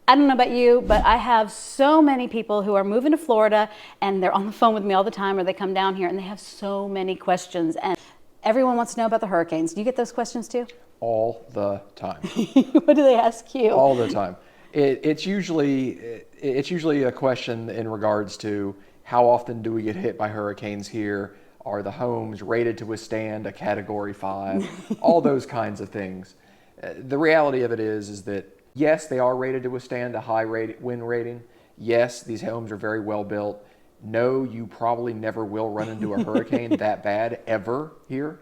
I don't know about you, but I have so many people who are moving to Florida and they're on the phone with me all the time, or they come down here and they have so many questions, and everyone wants to know about the hurricanes. Do you get those questions too? All the time. What do they ask you? All the time. It's usually a question in regards to how often do we get hit by hurricanes here? Are the homes rated to withstand a Category 5? All those kinds of things. The reality of it is that yes, they are rated to withstand a high wind rating. Yes, these homes are very well built. No, you probably never will run into a hurricane that bad ever here.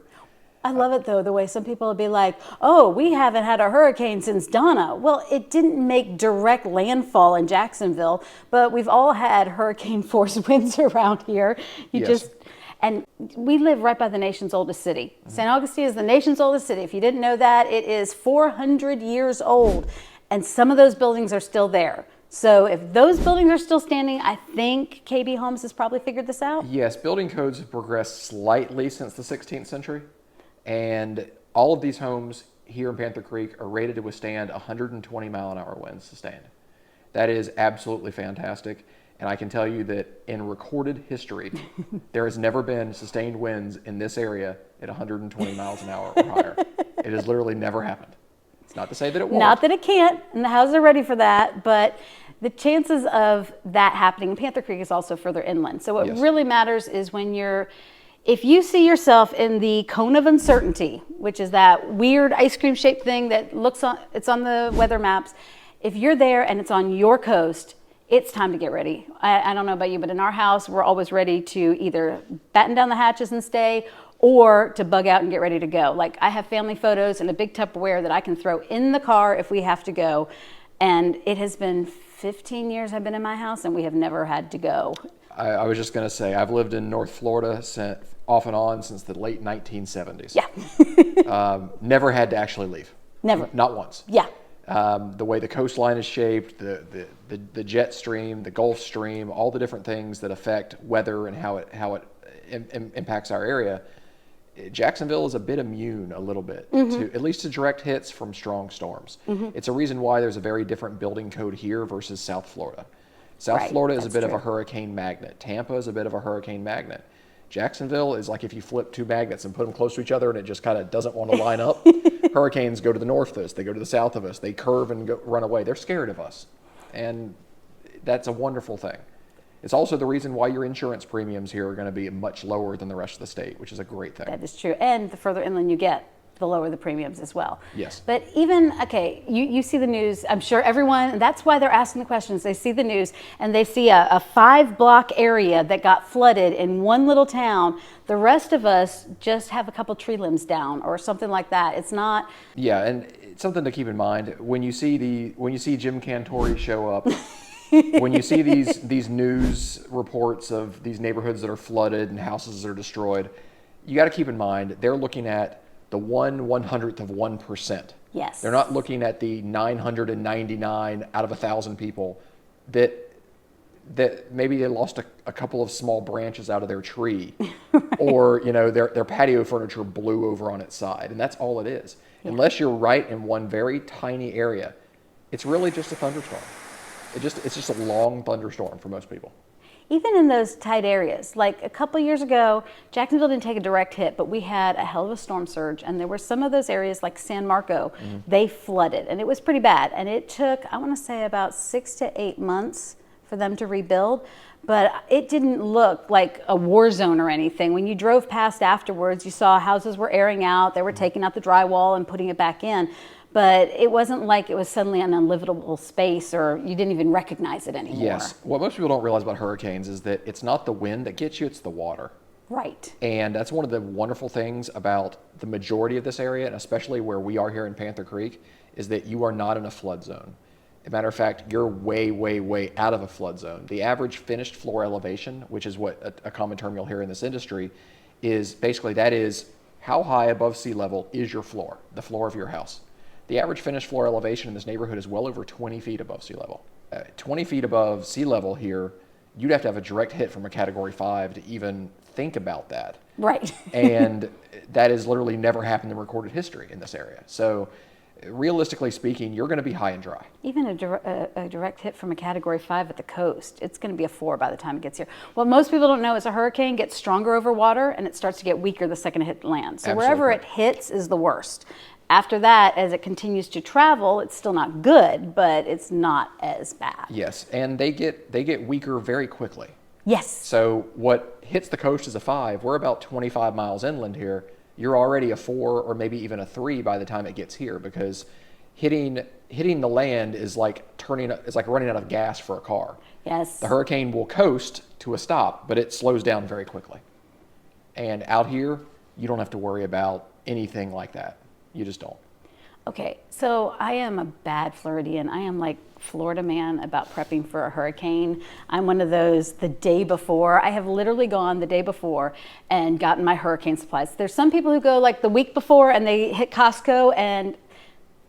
I love it though, the way some people will be like, oh, we haven't had a hurricane since Donna. Well, it didn't make direct landfall in Jacksonville, but we've all had hurricane force winds around here. And we live right by the nation's oldest city. Mm-hmm. St. Augustine is the nation's oldest city. If you didn't know that, it is 400 years old. And some of those buildings are still there. So if those buildings are still standing, I think KB Homes has probably figured this out. Yes, building codes have progressed slightly since the 16th century. And all of these homes here in Panther Creek are rated to withstand 120 mile an hour winds sustained. That is absolutely fantastic. And I can tell you that in recorded history, there has never been sustained winds in this area at 120 miles an hour or higher. It has literally never happened. It's not to say that it won't. Not that it can't, and the houses are ready for that, but the chances of that happening, Panther Creek is also further inland. So what really matters is if you see yourself in the cone of uncertainty, which is that weird ice cream shaped thing that it's on the weather maps, if you're there and it's on your coast, it's time to get ready. I don't know about you, but in our house, we're always ready to either batten down the hatches and stay, or to bug out and get ready to go. Like, I have family photos and a big Tupperware that I can throw in the car if we have to go. And it has been 15 years I've been in my house and we have never had to go. I was just going to say, I've lived in North Florida off and on since the late 1970s. Yeah. Never had to actually leave. Never. Not once. Yeah. The way the coastline is shaped, the jet stream, the Gulf Stream, all the different things that affect weather and how it impacts our area. Jacksonville is a bit immune a little bit, to at least to direct hits from strong storms. It's a reason why there's a very different building code here versus South Florida. South Florida is a bit of a hurricane magnet. Tampa is a bit of a hurricane magnet. Jacksonville is like if you flip two magnets and put them close to each other and it just kind of doesn't want to line up. Hurricanes go to the north of us, they go to the south of us, they curve and run away. They're scared of us. And that's a wonderful thing. It's also the reason why your insurance premiums here are going to be much lower than the rest of the state, which is a great thing. That is true. And the further inland you get, the lower the premiums as well. Yes. But even, okay, you see the news. I'm sure everyone, that's why they're asking the questions. They see the news and they see a 5-block area that got flooded in one little town. The rest of us just have a couple tree limbs down or something like that. It's not. Yeah, and it's something to keep in mind when you see Jim Cantore show up. When you see these news reports of these neighborhoods that are flooded and houses that are destroyed, you got to keep in mind they're looking at the 1/100th of 1%. Yes. They're not looking at the 999 out of 1,000 people that maybe they lost a couple of small branches out of their tree, or their patio furniture blew over on its side, and that's all it is. Yeah. Unless you're right in one very tiny area, it's really just a thunderstorm. It's just a long thunderstorm for most people. Even in those tight areas, like a couple years ago, Jacksonville didn't take a direct hit, but we had a hell of a storm surge, and there were some of those areas like San Marco, they flooded, and it was pretty bad. And it took, I want to say, about 6 to 8 months for them to rebuild, but it didn't look like a war zone or anything. When you drove past afterwards, you saw houses were airing out, they were taking out the drywall and putting it back in. But it wasn't like it was suddenly an unlivable space or you didn't even recognize it anymore. Yes. What most people don't realize about hurricanes is that it's not the wind that gets you, it's the water. Right. And that's one of the wonderful things about the majority of this area, and especially where we are here in Panther Creek, is that you are not in a flood zone. As a matter of fact, you're way, way, way out of a flood zone. The average finished floor elevation, which is what a common term you'll hear in this industry, is basically that is how high above sea level is your floor, the floor of your house. The average finished floor elevation in this neighborhood is well over 20 feet above sea level. 20 feet above sea level here, you'd have to have a direct hit from a Category 5 to even think about that. Right. And that has literally never happened in recorded history in this area. So realistically speaking, you're going to be high and dry. Even a direct hit from a Category 5 at the coast, it's going to be a 4 by the time it gets here. What most people don't know is a hurricane gets stronger over water and it starts to get weaker the second it hits land. So Absolutely wherever correct. it hits is the worst. After that, as it continues to travel, it's still not good, but it's not as bad. Yes, and they get weaker very quickly. Yes. So what hits the coast is a 5. We're about 25 miles inland here. You're already a 4 or maybe even a 3 by the time it gets here, because hitting the land is like running out of gas for a car. Yes. The hurricane will coast to a stop, but it slows down very quickly. And out here, you don't have to worry about anything like that. You just don't. Okay, so I am a bad Floridian. I am like Florida man about prepping for a hurricane. I'm one of those the day before. I have literally gone the day before and gotten my hurricane supplies. There's some people who go like the week before and they hit Costco, and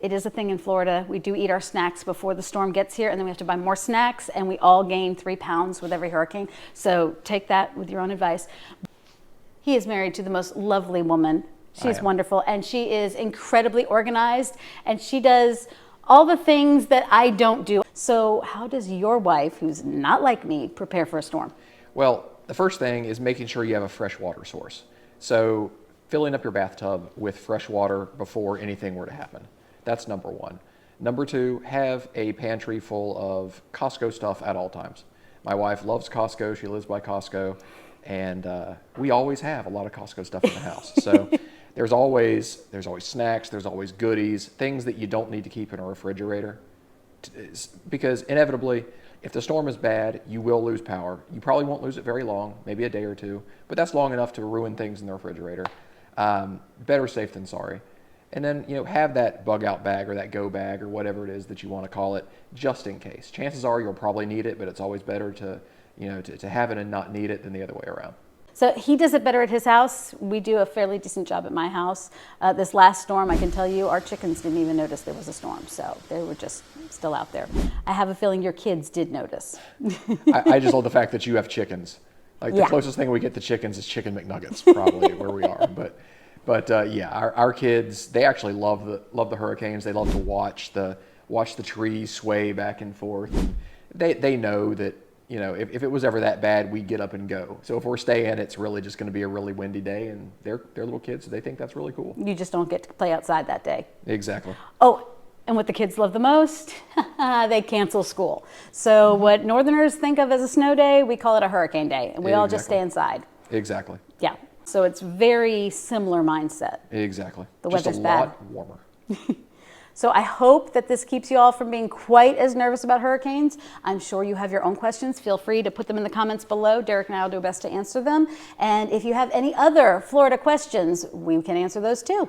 it is a thing in Florida. We do eat our snacks before the storm gets here, and then we have to buy more snacks, and we all gain 3 pounds with every hurricane. So take that with your own advice. He is married to the most lovely woman. She's wonderful, and she is incredibly organized, and she does all the things that I don't do. So how does your wife, who's not like me, prepare for a storm? Well, the first thing is making sure you have a fresh water source. So filling up your bathtub with fresh water before anything were to happen. That's number one. Number two, have a pantry full of Costco stuff at all times. My wife loves Costco. She lives by Costco, and we always have a lot of Costco stuff in the house. So there's always snacks, there's always goodies, things that you don't need to keep in a refrigerator. Because inevitably, if the storm is bad, you will lose power. You probably won't lose it very long, maybe a day or two, but that's long enough to ruin things in the refrigerator. Better safe than sorry. And then, have that bug out bag or that go bag or whatever it is that you want to call it, just in case. Chances are you'll probably need it, but it's always better to have it and not need it than the other way around. So he does it better at his house. We do a fairly decent job at my house. This last storm, I can tell you, our chickens didn't even notice there was a storm. So they were just still out there. I have a feeling your kids did notice. I just love the fact that you have chickens. Like the closest thing we get to chickens is chicken McNuggets, probably where we are. But our kids, they actually love the hurricanes. They love to watch the trees sway back and forth. And they know that, if it was ever that bad, we'd get up and go. So if we're staying, it's really just going to be a really windy day, and they're little kids, so they think that's really cool. You just don't get to play outside that day. Exactly. Oh, and what the kids love the most, they cancel school. So what Northerners think of as a snow day, we call it a hurricane day, and we all just stay inside. Exactly. Yeah. So it's very similar mindset. Exactly. The just weather's a bad. lot warmer. So I hope that this keeps you all from being quite as nervous about hurricanes. I'm sure you have your own questions. Feel free to put them in the comments below. Derek and I will do our best to answer them. And if you have any other Florida questions, we can answer those too.